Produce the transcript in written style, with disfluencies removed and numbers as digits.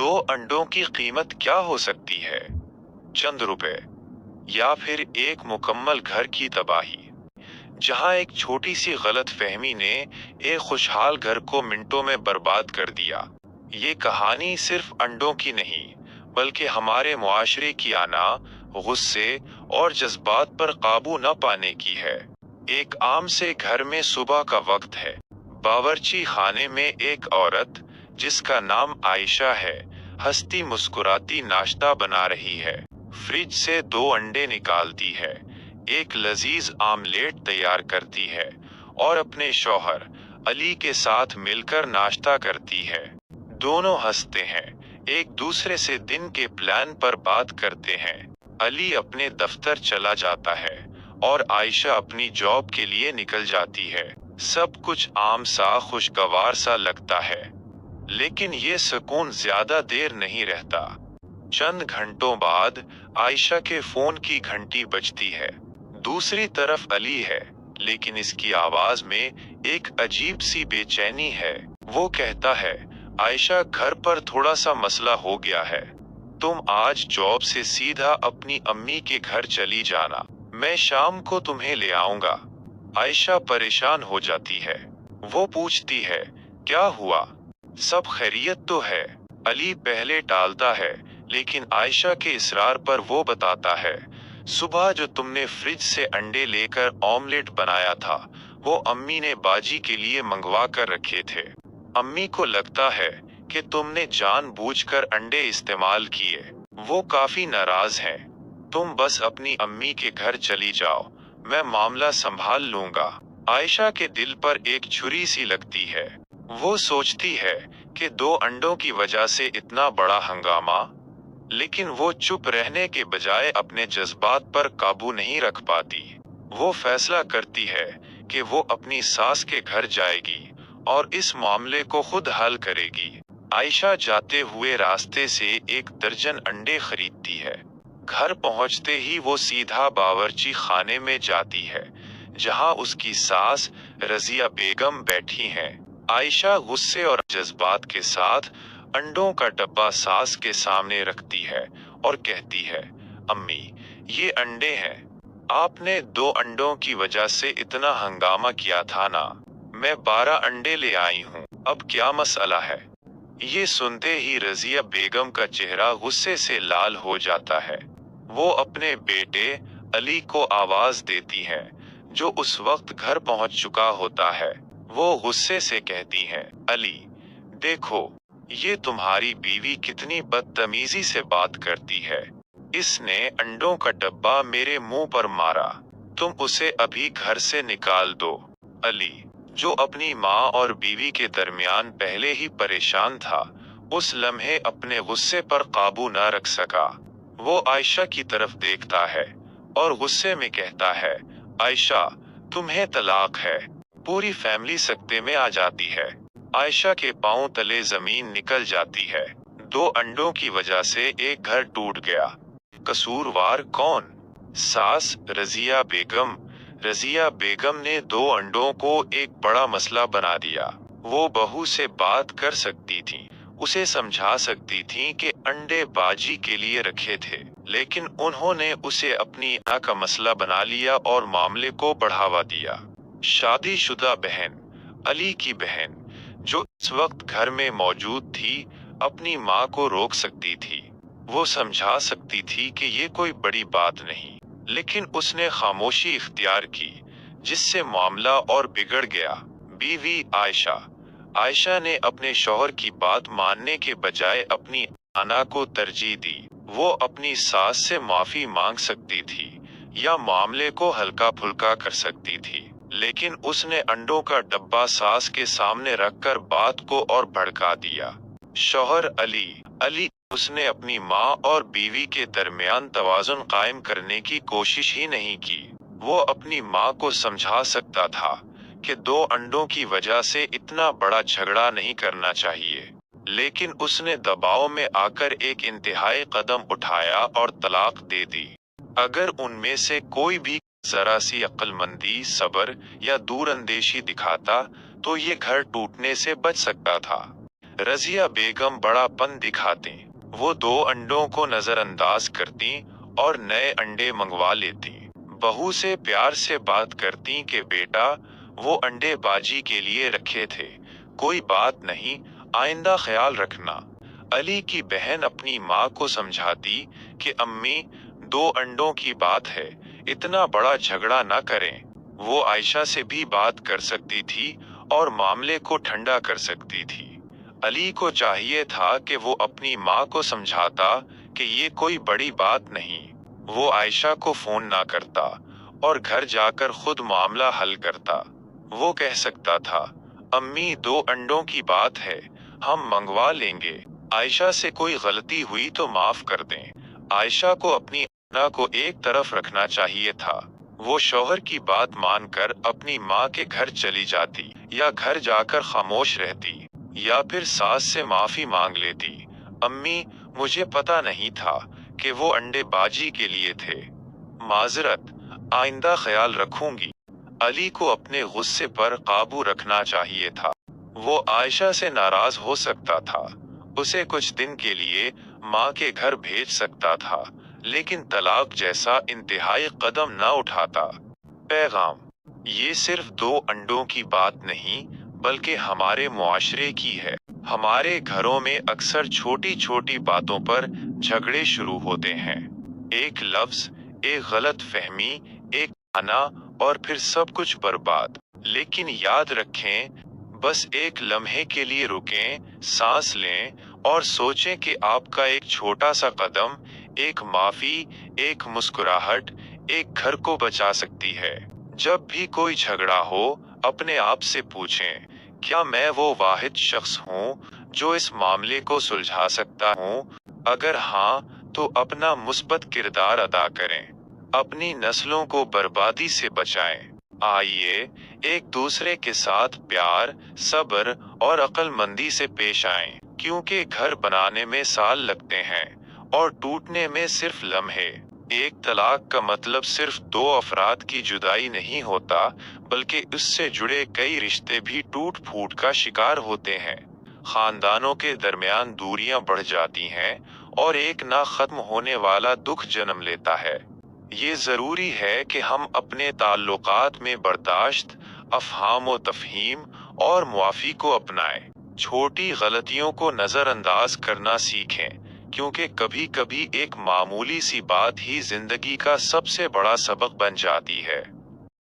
दो अंडों की कीमत क्या हो सकती है? चंद रुपए या फिर एक मुकम्मल घर की तबाही, जहां एक छोटी सी गलत फहमी ने एक खुशहाल घर को मिनटों में बर्बाद कर दिया। ये कहानी सिर्फ अंडों की नहीं, बल्कि हमारे मुआशरे की आना, गुस्से और जज्बात पर काबू न पाने की है। एक आम से घर में सुबह का वक्त है। बावर्ची खाने में एक औरत, जिसका नाम आयशा है, हंसती मुस्कुराती नाश्ता बना रही है। फ्रिज से दो अंडे निकालती है, एक लजीज आमलेट तैयार करती है और अपने शौहर अली के साथ मिलकर नाश्ता करती है। दोनों हंसते हैं, एक दूसरे से दिन के प्लान पर बात करते हैं। अली अपने दफ्तर चला जाता है और आयशा अपनी जॉब के लिए निकल जाती है। सब कुछ आम सा खुशगवार सा लगता है, लेकिन ये सुकून ज्यादा देर नहीं रहता। चंद घंटों बाद आयशा के फोन की घंटी बजती है। दूसरी तरफ अली है, लेकिन इसकी आवाज में एक अजीब सी बेचैनी है। वो कहता है, आयशा, घर पर थोड़ा सा मसला हो गया है। तुम आज जॉब से सीधा अपनी अम्मी के घर चली जाना, मैं शाम को तुम्हें ले आऊंगा। आयशा परेशान हो जाती है। वो पूछती है, क्या हुआ? सब खैरियत तो है? अली पहले टालता है, लेकिन आयशा के इसरार पर वो बताता है, सुबह जो तुमने फ्रिज से अंडे लेकर ऑमलेट बनाया था, वो अम्मी ने बाजी के लिए मंगवा कर रखे थे। अम्मी को लगता है कि तुमने जानबूझकर अंडे इस्तेमाल किए। वो काफी नाराज हैं। तुम बस अपनी अम्मी के घर चली जाओ, मैं मामला संभाल लूंगा। आयशा के दिल पर एक छुरी सी लगती है। वो सोचती है कि दो अंडों की वजह से इतना बड़ा हंगामा, लेकिन वो चुप रहने के बजाय अपने जज्बात पर काबू नहीं रख पाती। वो फैसला करती है कि वो अपनी सास के घर जाएगी और इस मामले को खुद हल करेगी। आयशा जाते हुए रास्ते से एक दर्जन अंडे खरीदती है। घर पहुंचते ही वो सीधा बावर्ची खाने में जाती है, जहां उसकी सास रजिया बेगम बैठी हैं। आयशा गुस्से और जज्बात के साथ अंडों का डब्बा सास के सामने रखती है और कहती है, अम्मी, ये अंडे हैं। आपने दो अंडों की वजह से इतना हंगामा किया था ना। मैं 12 अंडे ले आई हूँ, अब क्या मसला है? ये सुनते ही रजिया बेगम का चेहरा गुस्से से लाल हो जाता है। वो अपने बेटे अली को आवाज देती है, जो उस वक्त घर पहुंच चुका होता है। वो गुस्से से कहती है, अली, देखो, ये तुम्हारी बीवी कितनी बदतमीजी से बात करती है। इसने अंडों का डब्बा मेरे मुंह पर मारा। तुम उसे अभी घर से निकाल दो। अली, जो अपनी माँ और बीवी के दरमियान पहले ही परेशान था, उस लम्हे अपने गुस्से पर काबू न रख सका। वो आयशा की तरफ देखता है और गुस्से में कहता है, आयशा, तुम्हें तलाक है। पूरी फैमिली सकते में आ जाती है। आयशा के पांव तले जमीन निकल जाती है। दो अंडों की वजह से एक घर टूट गया। कसूरवार कौन? सास रजिया बेगम। रजिया बेगम ने दो अंडों को एक बड़ा मसला बना दिया। वो बहू से बात कर सकती थी, उसे समझा सकती थी कि अंडे बाजी के लिए रखे थे, लेकिन उन्होंने उसे अपनी आंख का मसला बना लिया और मामले को बढ़ावा दिया। शादीशुदा बहन, अली की बहन, जो इस वक्त घर में मौजूद थी, अपनी माँ को रोक सकती थी। वो समझा सकती थी कि ये कोई बड़ी बात नहीं, लेकिन उसने खामोशी इख्तियार की, जिससे मामला और बिगड़ गया। बीवी आयशा। आयशा ने अपने शौहर की बात मानने के बजाय अपनी आना को तरजीह दी। वो अपनी सास से माफी मांग सकती थी या मामले को हल्का फुल्का कर सकती थी, लेकिन उसने अंडों का डब्बा सास के सामने रखकर बात को और भड़का दिया। शौहर अली, उसने अपनी माँ और बीवी के दरमियान तवाज़ुन कायम करने की कोशिश ही नहीं की। वो अपनी माँ को समझा सकता था कि दो अंडों की वजह से इतना बड़ा झगड़ा नहीं करना चाहिए, लेकिन उसने दबाव में आकर एक इंतहाई कदम उठाया और तलाक दे दी। अगर उनमें से कोई भी जरा सी अक्लमंदी, सब्र या दूरअंदेशी दिखाता, तो ये घर टूटने से बच सकता था। रजिया बेगम बड़ापन दिखाती। वो 2 अंडों को नजरअंदाज करती और नए अंडे मंगवा लेती। बहू से प्यार से बात करती कि बेटा, वो अंडे बाजी के लिए रखे थे, कोई बात नहीं, आइंदा ख्याल रखना। अली की बहन अपनी माँ को समझाती कि अम्मी, 2 अंडों की बात है, इतना बड़ा झगड़ा ना करें। वो आयशा से भी बात कर सकती थी और मामले को ठंडा कर सकती थी। अली को चाहिए था कि वो अपनी माँ को समझाता कि ये कोई बड़ी बात नहीं। वो आयशा को फोन ना करता और घर जाकर खुद मामला हल करता। वो कह सकता था, अम्मी, 2 अंडों की बात है, हम मंगवा लेंगे। आयशा से कोई गलती हुई तो माफ कर दें। आयशा को अपनी अन्ना को एक तरफ रखना चाहिए था। वो शौहर की बात मानकर अपनी माँ के घर चली जाती, या घर जाकर खामोश रहती, या फिर सास से माफी मांग लेती। अम्मी, मुझे पता नहीं था कि वो अंडे बाजी के लिए थे। माजरत, आइंदा ख्याल रखूंगी। अली को अपने गुस्से पर काबू रखना चाहिए था। वो आयशा से नाराज हो सकता था, उसे कुछ दिन के लिए माँ के घर भेज सकता था, लेकिन तलाक जैसा इंतहाई कदम न उठाता। पैगाम, ये सिर्फ 2 अंडों की बात नहीं, बल्कि हमारे मुआशरे की है। हमारे घरों में अक्सर छोटी छोटी बातों पर झगड़े शुरू होते हैं। एक लफ्ज, एक गलत फहमी, एक खाना, और फिर सब कुछ बर्बाद। लेकिन याद रखें, बस एक लम्हे के लिए रुकें, सांस लें और सोचें कि आपका एक छोटा सा कदम, एक माफी, एक मुस्कुराहट, एक घर को बचा सकती है। जब भी कोई झगड़ा हो, अपने आप से पूछें, क्या मैं वो वाहिद शख्स हूँ जो इस मामले को सुलझा सकता हूँ? अगर हाँ, तो अपना मुस्बत किरदार अदा करें, अपनी नस्लों को बर्बादी से बचाएं। आइए एक दूसरे के साथ प्यार, सब्र और अक्लमंदी से पेश आएं, क्योंकि घर बनाने में साल लगते हैं और टूटने में सिर्फ लम्हे। एक तलाक का मतलब सिर्फ 2 अफराद की जुदाई नहीं होता, बल्कि उससे जुड़े कई रिश्ते भी टूट फूट का शिकार होते हैं। खानदानों के दरमियान दूरियां बढ़ जाती हैं और एक ना खत्म होने वाला दुख जन्म लेता है। ये जरूरी है कि हम अपने ताल्लुकात में बर्दाश्त, अफ़हाम व तफ़हीम और मुआफ़ी को अपनाएं। छोटी गलतियों को नज़रअंदाज करना सीखें, क्योंकि कभी कभी एक मामूली सी बात ही जिंदगी का सबसे बड़ा सबक बन जाती है।